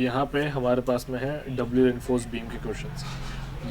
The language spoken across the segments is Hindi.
यहाँ पे हमारे पास में है डब्ल्यू इन्फोर्स बीम के क्वेश्चंस।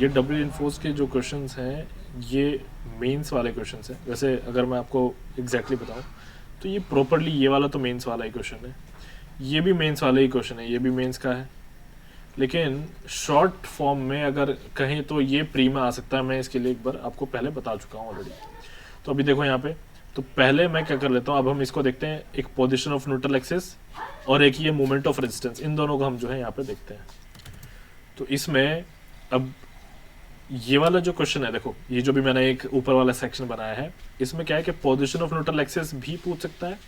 ये डब्ल्यू इन्फोर्स के जो क्वेश्चंस हैं ये मेंस वाले क्वेश्चंस हैं। वैसे अगर मैं आपको एग्जैक्टली बताऊं तो ये प्रॉपरली ये वाला तो मेंस वाला ही क्वेश्चन है, ये भी मेंस वाला ही क्वेश्चन है, ये भी मेंस का है। लेकिन शॉर्ट फॉर्म में अगर कहें तो ये प्री में आ सकता है। मैं इसके लिए एक बार आपको पहले बता चुका हूँ ऑलरेडी। तो अभी देखो यहाँ पे, तो पहले मैं क्या कर लेता हूँ, अब हम इसको देखते हैं, एक पोजीशन ऑफ न्यूट्रल एक्सिस और एक ये मोमेंट ऑफ रेजिस्टेंस, इन दोनों को हम जो है यहाँ पे देखते हैं। तो इसमें अब ये वाला जो क्वेश्चन है, देखो ये जो भी मैंने एक ऊपर वाला सेक्शन बनाया है, इसमें क्या है कि पोजीशन ऑफ न्यूट्रल एक्सिस भी पूछ सकता है,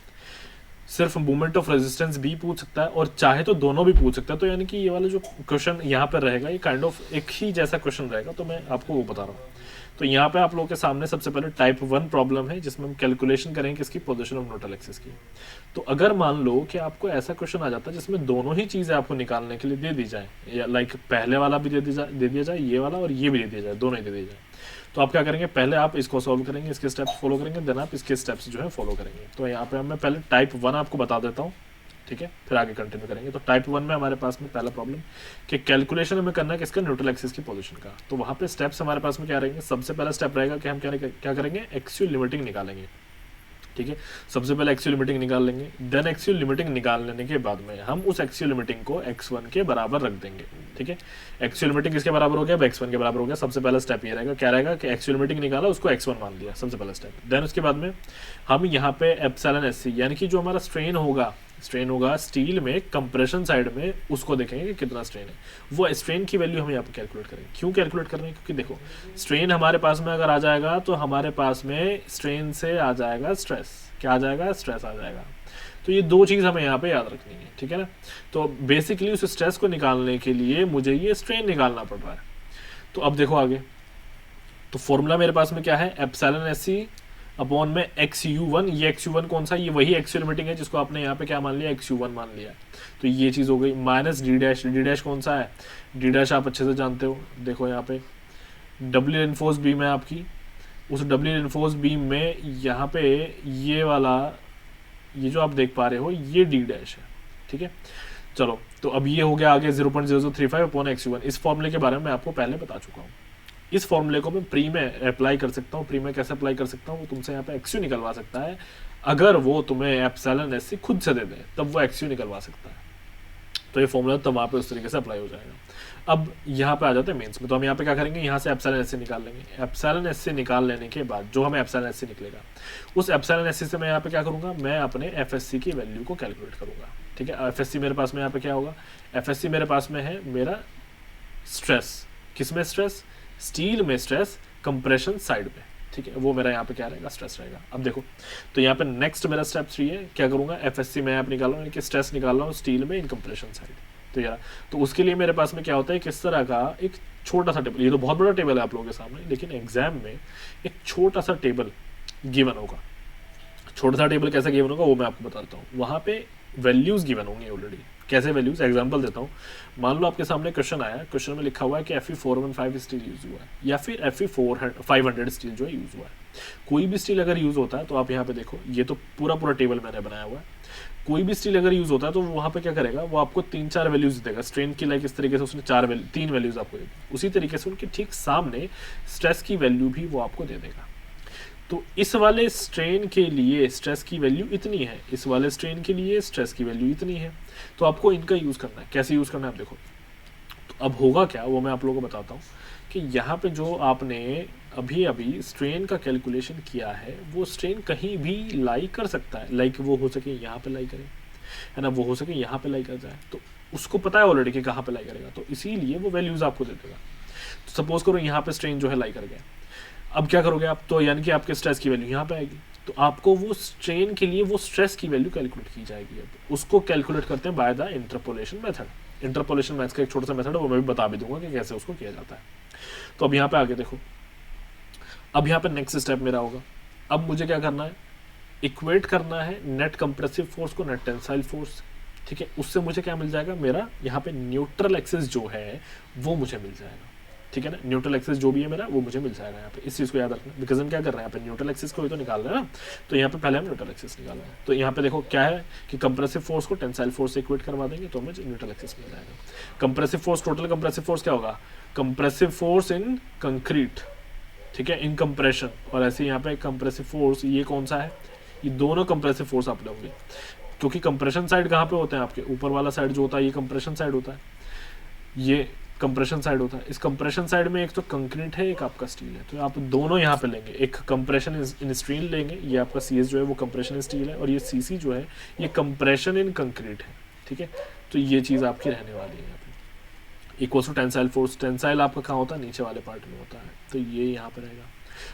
सिर्फ मोमेंट ऑफ रेजिस्टेंस भी पूछ सकता है, और चाहे तो दोनों भी पूछ सकता है। तो यानी कि ये वाला जो क्वेश्चन यहाँ पर रहेगा ये काइंड ऑफ एक ही जैसा क्वेश्चन रहेगा। तो मैं आपको वो बता रहा हूँ। तो यहाँ पे आप लोगों के सामने सबसे पहले टाइप 1 प्रॉब्लम है जिसमें हम कैलकुलेशन करेंगे किसकी, पोजीशन ऑफ न्यूट्रल एक्सिस की। तो अगर मान लो कि आपको ऐसा क्वेश्चन आ जाता है जिसमें दोनों ही चीज़ें आपको निकालने के लिए दे दी जाए, या लाइक पहले वाला भी दे दिया जाए, ये वाला और ये भी दे दिया जाए, दोनों ही दे दिए जाए, तो आप क्या करेंगे, पहले आप इसको सॉल्व करेंगे, इसके स्टेप्स फॉलो करेंगे, देन आप इसके स्टेप्स जो है फॉलो करेंगे। तो यहाँ पे मैं पहले टाइप 1 आपको बता देता हूँ, ठीक है, फिर आगे कंटिन्यू करेंगे। तो टाइप 1 में हमारे पास में पहला प्रॉब्लम कि कैलकुलेशन हमें करना है किसका, न्यूट्रल एक्सिस की पोजीशन का। तो वहाँ पे स्टेप्स हमारे पास में क्या रहेंगे, सबसे पहला स्टेप रहेगा कि हम क्या करेंगे, एक्सियल लिमिटिंग निकालेंगे, ठीक है। सबसे पहले एक्सियल लिमिटिंग निकाल लेंगे, देन एक्सियल लिमिटिंग निकाल लेने के बाद में हम उस एक्सियल लिमिटिंग को x1 के बराबर रख देंगे, ठीक है। एक्सियल लिमिटिंग किसके बराबर हो गया, x1 के बराबर हो गया। सबसे पहला स्टेप ये रहेगा, क्या रहेगा कि एक्सियल लिमिटिंग निकाला, उसको x1 मान लिया, सबसे पहला स्टेप। देन उसके बाद में हम यहाँ पे एप्सिलॉन SC यानी कि जो हमारा स्ट्रेन होगा स्टील में कंप्रेशन साइड में, उसको देखेंगे कि कितना स्ट्रेन है। वो स्ट्रेन की वैल्यू हम यहाँ पे कैलकुलेट करेंगे। क्यों कैलकुलेट कर रहे हैं, क्योंकि देखो स्ट्रेन हमारे पास में अगर आ जाएगा तो हमारे पास में स्ट्रेन से आ जाएगा स्ट्रेस, क्या आ जाएगा, स्ट्रेस आ जाएगा। तो ये दो चीज़ हमें यहाँ पे याद रखनी है, ठीक है ना। तो बेसिकली उस स्ट्रेस को निकालने के लिए मुझे ये स्ट्रेन निकालना पड़ रहा है। तो अब देखो आगे, तो फॉर्मूला मेरे पास में क्या है, एप्सिलॉन SC अपॉन में XU1। ये XU1 कौन सा, ये वही एक्सियल लिमिटिंग है जिसको आपने यहाँ पे क्या मान लिया, XU1 मान लिया। तो ये चीज़ हो गई, माइनस D' कौन सा है, D' आप अच्छे से जानते हो। देखो यहाँ पे डब्ल्यू इन्फोर्स बीम है आपकी, उस डब्ल्यू इन्फोर्स बीम में यहाँ पे ये वाला, ये जो आप देख पा रहे हो ये D' है, ठीक है। चलो तो अब ये हो गया आगे 0.0035 अपॉन XU1। इस फॉर्मूले के बारे में मैं आपको पहले बता चुका हूँ। इस फॉर्मूले को मैं प्री में अप्लाई कर सकता हूँ। प्री में कैसे अप्लाई कर सकता हूँ, वो तुमसे यहाँ पे XU निकलवा सकता है। अगर वो तुम्हें एप्सिलॉन SC खुद से दे दे तब वो XU निकलवा सकता है। तो ये फॉर्मूला तब वहाँ पे उस तरीके से अप्लाई हो जाएगा। अब यहाँ पे आ जाते हैं मेंस में। तो हम यहाँ पे क्या करेंगे, यहाँ से एप्सिलॉन SC निकाल लेंगे। एप्सिलॉन SC निकाल लेने के बाद जो हमें एप्सिलॉन SC निकलेगा, उस एप्सिलॉन SC से मैं यहाँ पे क्या करूँगा, मैं अपने FSC की वैल्यू को कैलकुलेट करूँगा, ठीक है। FSC मेरे पास में यहाँ पे क्या होगा, FSC मेरे पास में है मेरा स्ट्रेस, किसमें स्ट्रेस, स्टील में स्ट्रेस कंप्रेशन साइड में, ठीक है। वो मेरा यहाँ पे क्या रहेगा, स्ट्रेस रहेगा। अब देखो तो यहाँ पे नेक्स्ट मेरा स्टेप 3 है, क्या करूँगा, FSC मैं आप निकाल रहा हूँ, स्ट्रेस निकाल रहा हूँ स्टील में इन कंप्रेशन साइड। तो यार तो उसके लिए मेरे पास में क्या होता है, किस तरह का एक छोटा सा टेबल, ये तो बहुत बड़ा टेबल है आप लोगों के सामने, लेकिन एग्जाम में एक छोटा सा टेबल गिवन होगा। छोटा सा टेबल कैसा गिवन होगा वो मैं आपको बताता हूँ। वहाँ पे वैल्यूज गिवन होंगे ऑलरेडी। कैसे वैल्यूज, एग्जांपल देता हूँ। मान लो आपके सामने क्वेश्चन आया, क्वेश्चन में लिखा हुआ है कि Fe415 स्टील यूज हुआ है या फिर Fe500 स्टील जो है यूज हुआ है। कोई भी स्टील अगर यूज होता है तो आप यहाँ पे देखो, ये तो पूरा टेबल मैंने बनाया हुआ है। कोई भी स्टील अगर यूज होता है तो वहाँ पे क्या करेगा, वो आपको 3-4 वैल्यूज देगा स्ट्रेन की, लाइक इस तरीके से उसने 3 वैल्यूज आपको देगी। उसी तरीके से उनके ठीक सामने स्ट्रेस की वैल्यू भी वो आपको दे देगा। तो इस वाले स्ट्रेन के लिए स्ट्रेस की वैल्यू इतनी है, इस वाले स्ट्रेन के लिए स्ट्रेस की वैल्यू इतनी है। तो आपको इनका यूज़ करना है। कैसे यूज़ करना है आप देखो। तो अब होगा क्या वो मैं आप लोगों को बताता हूँ कि यहाँ पे जो आपने अभी स्ट्रेन का कैलकुलेशन किया है, वो स्ट्रेन कहीं भी लाई कर सकता है। लाइक वो हो सके यहाँ पे लाई करे, है ना, वो हो सके यहाँ पे लाई कर जाए। तो उसको पता है ऑलरेडी कि कहाँ पे लाई करेगा, तो इसीलिए वो वैल्यूज़ आपको दे देगा। तो सपोज करो यहाँ पे स्ट्रेन जो है लाई कर गया, अब क्या करोगे आप, तो यानी कि आपके स्ट्रेस की वैल्यू यहाँ पे आएगी। तो आपको वो स्ट्रेन के लिए वो स्ट्रेस की वैल्यू कैलकुलेट की जाएगी। अब उसको कैलकुलेट करते हैं by the interpolation method. Interpolation maths का एक छोटा सा मेथड है, वो मैं भी बता भी दूंगा कि कैसे उसको किया जाता है। तो अब यहाँ पे आगे देखो, अब यहाँ पे नेक्स्ट स्टेप मेरा होगा। अब मुझे क्या करना है, इक्वेट करना है नेट कंप्रेसिव फोर्स को नेट टेंसाइल फोर्स, ठीक है। उससे मुझे क्या मिल जाएगा, मेरा यहाँ पे न्यूट्रल एक्सिस जो है वो मुझे मिल जाएगा। ठीक है ना। न्यूट्रल एक्सिस जो भी है मेरा वो मुझे मिल जाएगा यहाँ पे, इस चीज़ को याद रखना, बिकॉज हम क्या कर रहे हैं यहाँ पे न्यूट्रल एक्सिस को ही तो निकाल रहे हैं ना। तो यहाँ पे पहले हम न्यूट्रल एक्सिस निकाल रहे हैं, तो यहाँ पे देखो क्या है कि कंप्रेसिव फोर्स को टेंसाइल फोर्स से इक्वेट करवा देंगे तो मुझे न्यूट्रल एक्सिस मिल जाएगा। Compressive force, total compressive force क्या होगा, कंप्रेसिव फोर्स इन कंक्रीट, ठीक है, इन कंप्रेशन। और ऐसे यहाँ पे कंप्रेसिव फोर्स ये कौन सा है, ये दोनों कंप्रेसिव फोर्स आप लोगे, क्योंकि कंप्रेशन साइड कहाँ पे होते हैं आपके, ऊपर वाला साइड जो होता है ये कंप्रेशन साइड होता है, ये कंप्रेशन साइड होता है। इस कंप्रेशन साइड में एक तो कंक्रीट है, एक आपका स्टील है, तो आप दोनों यहाँ पे लेंगे, एक कंप्रेशन इन स्टील लेंगे, ये आपका सी जो है वो कंप्रेशन इन स्टील है, और ये सी जो है ये कंप्रेशन इन कंक्रीट है, ठीक है। तो ये चीज़ आपकी रहने वाली है यहाँ पे। Equal to tensile force, tensile आपका कहाँ होता है, नीचे वाले पार्ट में होता है, तो ये यहाँ पे रहेगा।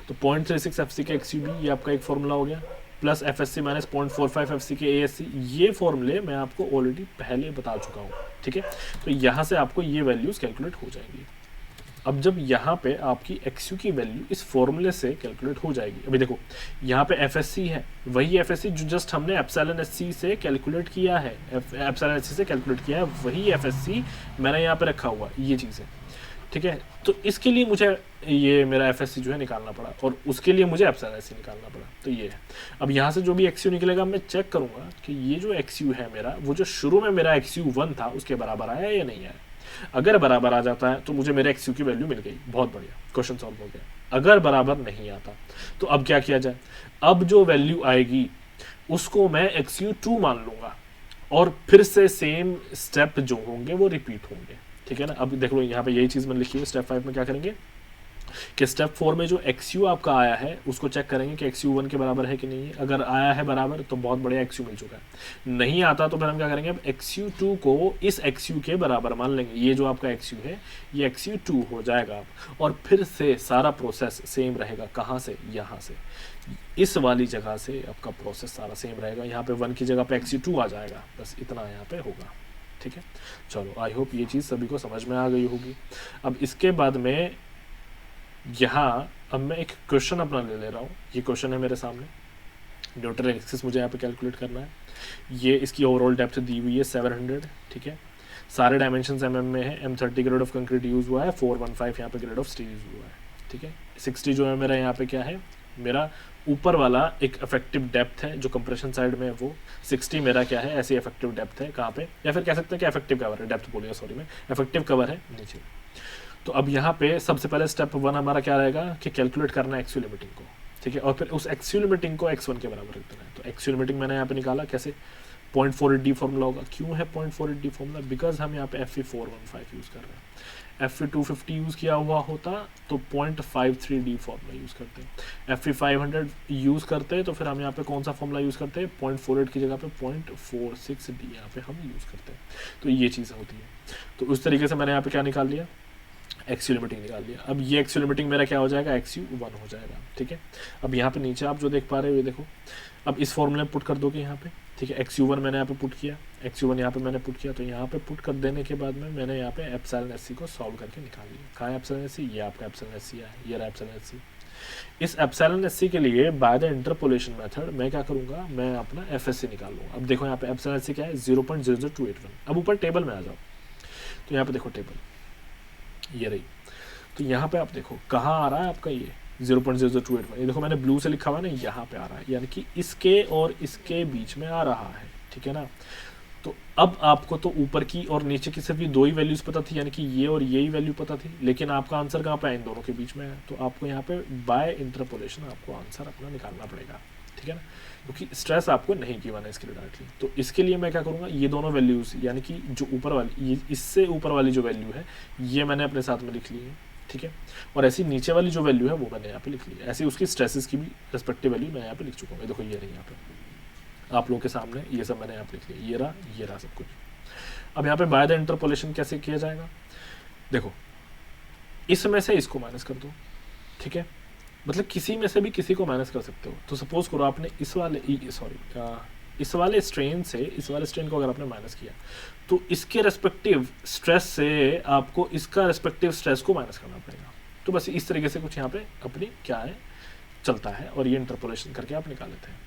तो 0.36 एफसी के XUB ये आपका एक फॉर्मूला हो गया, प्लस FSC माइनस 0.45 FC के ASC, ये फॉर्मूले मैं आपको ऑलरेडी पहले बता चुका हूँ, ठीक है। तो यहाँ से आपको ये वैल्यूज कैलकुलेट हो जाएंगी। अब जब यहाँ पे आपकी XU की वैल्यू इस फॉर्मूले से कैलकुलेट हो जाएगी, अभी देखो यहाँ पे FSC है, वही FSC जो जस्ट हमने एप्सिलॉन SC से कैलकुलेट किया है, एप्सिलॉन SC से कैलकुलेट किया है, वही FSC मैंने यहाँ पे रखा हुआ, ये चीज़ है, ठीक है। तो इसके लिए मुझे ये मेरा FSC जो है निकालना पड़ा, और उसके लिए मुझे एप्सिलॉन SC निकालना पड़ा, तो ये है। अब यहाँ से जो भी XU निकलेगा मैं चेक करूँगा कि ये जो XU है मेरा, वो जो शुरू में मेरा XU1 था उसके बराबर आया या नहीं आया। अगर बराबर आ जाता है तो मुझे मेरे XU की वैल्यू मिल गई, बहुत बढ़िया, क्वेश्चन सॉल्व हो गया। अगर बराबर नहीं आता तो अब क्या किया जाए, अब जो वैल्यू आएगी उसको मैं XU2 मान लूँगा, और फिर से सेम स्टेप जो होंगे वो रिपीट होंगे, ठीक है ना। अब देख लो यहाँ पे यही चीज़ मैंने लिखी है, स्टेप 5 में क्या करेंगे कि स्टेप 4 में जो XU आपका आया है उसको चेक करेंगे कि XU1 के बराबर है कि नहीं है। अगर आया है बराबर तो बहुत बढ़िया, XU मिल चुका है। नहीं आता तो फिर हम क्या करेंगे, अब XU2 को इस XU के बराबर मान लेंगे, ये जो आपका XU है ये XU2 हो जाएगा अब, और फिर से सारा प्रोसेस सेम रहेगा। कहाँ से, यहाँ से, इस वाली जगह से आपका प्रोसेस सारा सेम रहेगा। यहाँ पे 1 की जगह पे XU2 आ जाएगा, बस इतना यहाँ पे होगा, ठीक है। चलो, आई होप ये चीज़ सभी को समझ में आ गई होगी। अब इसके बाद में यहाँ अब मैं एक क्वेश्चन अपना ले रहा हूँ, ये क्वेश्चन है मेरे सामने, न्यूट्रल एक्सिस मुझे यहाँ पे कैलकुलेट करना है। ये इसकी ओवरऑल डेप्थ दी हुई है 700, ठीक है। सारे डायमेंशंस mm में है। M30 grade of concrete use हुआ है, 415 यहाँ पे ग्रेड ऑफ स्टील यूज़ हुआ है, ठीक है। 60 जो है मेरा यहाँ पे क्या है, मेरा ऊपर वाला एक इफेक्टिव डेप्थ है जो कंप्रेशन साइड में है, वो 60 मेरा क्या है, ऐसी इफेक्टिव डेप्थ है कहाँ पे, या फिर कह सकते हैं कि इफेक्टिव कवर है, डेप्थ बोलिए सॉरी मैं, इफेक्टिव कवर है नीचे। तो अब यहाँ पे सबसे पहले स्टेप 1 हमारा क्या रहेगा कि कैलकुलेट करना है XU लिमिटिंग को, ठीक है, और फिर उस XU लिमिटिंग को X1 के बराबर रख देना है। तो XU लिमिटिंग मैंने यहाँ पे निकाला, कैसे, 0.48D फॉर्मूला होगा। क्यों है 0.48D फॉर्मूला, बिकॉज हम यहाँ पे Fe415 यूज़ कर रहे हैं। Fe250 यूज़ किया हुआ होता तो 0.53D फॉर्मूला यूज़ करते हैं। Fe500 यूज़ करते हैं तो फिर हम यहाँ पे कौन सा फॉर्मूला यूज़ करते हैं, 0.48 की जगह पे 0.46D यहाँ पे हम यूज़ करते हैं। तो ये चीज़ होती है। तो उस तरीके से मैंने यहाँ पे क्या निकाल लिया, XU लिमिटिंग निकाल लिया। अब ये XU लिमिटिंग मेरा क्या हो जाएगा, XU1 हो जाएगा, ठीक है। अब यहाँ पे नीचे आप जो देख पा रहे हो ये देखो, अब इस फॉर्मूले में पुट कर दोगे यहाँ पे, ठीक है। XU1 मैंने यहाँ पे पुट किया, XU1 यहाँ पे मैंने पुट किया, तो यहाँ पे पुट कर देने के बाद में मैंने यहाँ पे एप्सिलॉन SC को सॉल्व करके निकाल लिया। कहाँ है एप्सिलॉन SC, ये आपका एप्सिलॉन SC है, ये रहा एप्सिलॉन SC। इस एप्सिलॉन SC के लिए बाय द इंटरपोलेशन मेथड मैं क्या करूँगा, मैं अपना FSC निकाल लूँगा। अब देखो यहाँ पे एप्सिलॉन SC क्या है, 0.00281। अब ऊपर टेबल में आ जाओ, तो यहाँ पे देखो टेबल ये रही, तो यहाँ पे आप देखो कहाँ आ रहा है आपका ये 0.00281, ये देखो मैंने ब्लू से लिखा हुआ है ना, यहाँ पे आ रहा है, यानी कि इसके और इसके बीच में आ रहा है, ठीक है ना। तो अब आपको तो ऊपर की और नीचे की सिर्फ ये दो ही वैल्यूज पता थी, यानी कि ये और ये ही वैल्यू पता थी, लेकिन आपका आंसर कहाँ पे है, इन दोनों के बीच में है। तो आपको यहाँ पे बाय इंटरपोलेशन आपको आंसर अपना निकालना पड़ेगा, ठीक है ना, क्योंकि स्ट्रेस आपको नहीं गिवन है इसके लिए डायरेक्टली। तो इसके लिए मैं क्या करूँगा, ये दोनों वैल्यूज यानी कि जो ऊपर वाली, ये इससे ऊपर वाली जो वैल्यू है ये मैंने अपने साथ में लिख ली है, ठीक है, और ऐसी नीचे वाली जो वैल्यू है वो मैंने यहाँ पे लिख ली है। ऐसी उसकी स्ट्रेसेस की भी रेस्पेक्टिव वैल्यू मैं यहाँ पे लिख चुका हूँ। देखो ये रही यहाँ पे आप लोगों के सामने, ये सब मैंने यहाँ पे लिख लिया, ये रहा सब कुछ। अब यहाँ पे बाय द इंटरपोलेशन कैसे किया जाएगा, देखो इसमें से इसको माइनस कर दो, ठीक है, मतलब किसी में से भी किसी को माइनस कर सकते हो। तो सपोज करो आपने इस वाले स्ट्रेन से इस वाले स्ट्रेन को अगर आपने माइनस किया तो इसके रेस्पेक्टिव स्ट्रेस से आपको इसका रेस्पेक्टिव स्ट्रेस को माइनस करना पड़ेगा। तो बस इस तरीके से कुछ यहाँ पे अपनी क्या है चलता है, और ये इंटरपोलेशन करके आप निकाल लेते हैं।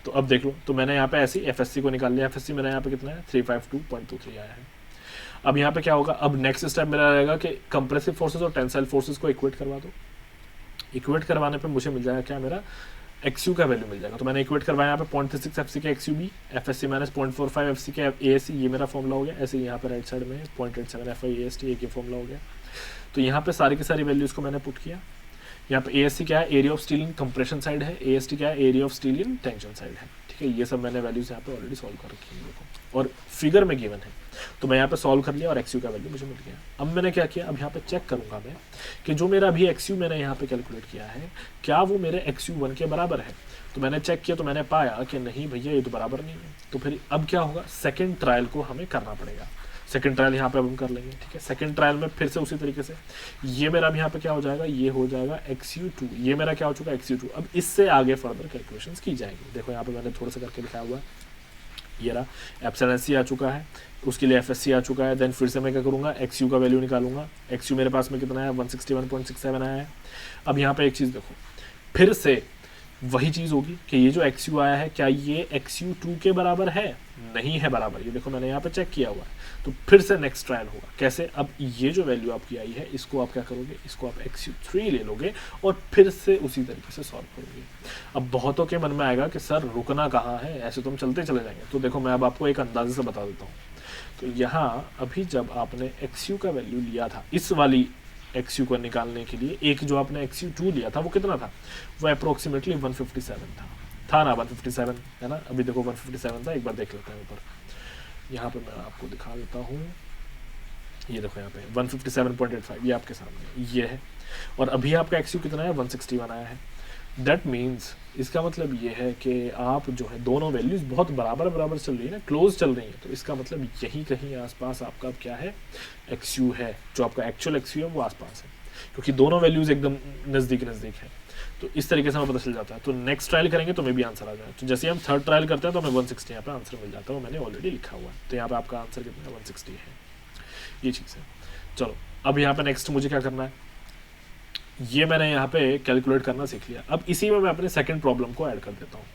तो अब देख लो, तो मैंने यहाँ पे ऐसी FSC को निकाल लिया। FSC मेरा यहाँ पे कितना है, 352.23 आया है। अब यहाँ पे क्या होगा, अब नेक्स्ट स्टेप मेरा रहेगा कि कंप्रेसिव फोर्सेस और टेंसाइल फोर्सेस को इक्वेट करवा दो। इक्वेट करवाने पे मुझे मिल जाएगा क्या, मेरा XU का वैल्यू मिल जाएगा। तो मैंने इक्वेट करवाया यहाँ पे 0.36 FC के XUB, FSC माइनस 0.45 FC के ASC, ये मेरा फॉर्मूला हो गया। ऐसे यहाँ पे राइट साइड में 0.87 FI AST एक ये फॉर्मूला हो गया। तो यहाँ पे सारी की सारी वैल्यूज़ को मैंने पुट किया। यहाँ पे ASC क्या है, area of steel in compression side है, AST क्या है, area of steel in tension side है। ठीक है, ये सब मैंने वैल्यूज़ यहाँ पे ऑलरेडी सॉल्व कर रखी है देखो, और फिगर में गिवन है। तो मैं यहाँ पे सॉल्व कर लिया और XU का वैल्यू मुझे मिल गया। अब मैंने क्या किया, अब यहाँ पे चेक करूंगा मैं कि जो मेरा अभी XU मैंने यहाँ पे कैलकुलेट किया है क्या वो मेरे XU1 के बराबर है। तो मैंने चेक किया तो मैंने पाया कि नहीं भैया ये तो बराबर नहीं है। तो फिर अब क्या होगा, सेकेंड ट्रायल को हमें करना पड़ेगा। सेकेंड ट्रायल यहाँ पे अब हम कर लेंगे। ठीक है, सेकेंड ट्रायल में फिर से उसी तरीके से ये मेरा अब यहाँ पे क्या हो जाएगा, ये हो जाएगा XU2, ये मेरा क्या हो चुका है XU2। अब इससे आगे फर्दर कैलकुलेशंस की जाएंगी। देखो यहाँ पे मैंने थोड़ा सा करके दिखाया हुआ है, ये रहा एप्सिलॉन SC आ चुका है, उसके लिए FSC आ चुका है। देन फिर से मैं क्या करूँगा, XU का वैल्यू निकालूंगा। XU मेरे पास में कितना है, 161.67 आया है। अब यहाँ पे एक चीज़ देखो, फिर से वही चीज़ होगी कि ये जो XU आया है क्या ये XU2 के बराबर है, नहीं है बराबर। ये देखो मैंने यहाँ पे चेक किया हुआ है। तो फिर से नेक्स्ट ट्रायल होगा। कैसे, अब ये जो वैल्यू आपकी आई है इसको आप क्या करोगे, इसको आप XU3 ले लोगे और फिर से उसी तरीके से सॉल्व करोगे। अब बहुतों के मन में आएगा कि सर रुकना कहाँ है, ऐसे तो हम चलते चले जाएंगे। तो देखो मैं अब आपको एक अंदाजे से बता देता हूँ। तो यहाँ अभी जब आपने XU का वैल्यू लिया था, इस वाली XU को निकालने के लिए एक जो आपने XU2 लिया था वो कितना था, वो अप्रोक्सीमेटली 157 था ना, 157 है ना। अभी देखो 157 था, एक बार देख लेते हैं ऊपर। यहाँ पे मैं आपको दिखा देता हूँ, ये देखो यहाँ पे 157.85 ये आपके सामने ये है। और अभी आपका XU कितना है, 161 आया है। दैट मीन्स इसका मतलब ये है कि आप जो है दोनों वैल्यूज़ बहुत बराबर चल रही है ना, क्लोज चल रही है। तो इसका मतलब यही कहीं आसपास आपका अब क्या है, XU है। जो आपका एक्चुअल XU है वो आसपास है, क्योंकि दोनों वैल्यूज़ एकदम नज़दीक है। तो इस तरीके से हमें पता चल जाता है। तो नेक्स्ट ट्रायल करेंगे तो मे भी आंसर आ जाए। तो जैसे हम थर्ड ट्रायल करते हैं तो हमें 160 यहाँ पे आंसर मिल जाता है, वो मैंने ऑलरेडी लिखा हुआ है। तो यहाँ पे आपका आंसर कितना है, 160 है। ये चीज़ है। चलो अब यहाँ पे नेक्स्ट मुझे क्या करना है, ये मैंने यहाँ पे कैलकुलेट करना सीख लिया। अब इसी में मैं अपने सेकंड प्रॉब्लम को ऐड कर देता हूँ।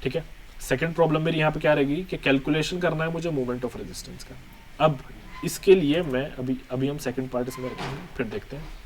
ठीक है, सेकंड प्रॉब्लम मेरी यहाँ पे क्या रहेगी कि कैलकुलेशन करना है मुझे मोमेंट ऑफ रेजिस्टेंस का। अब इसके लिए मैं अभी हम सेकंड पार्ट इसमें रखेंगे, फिर देखते हैं।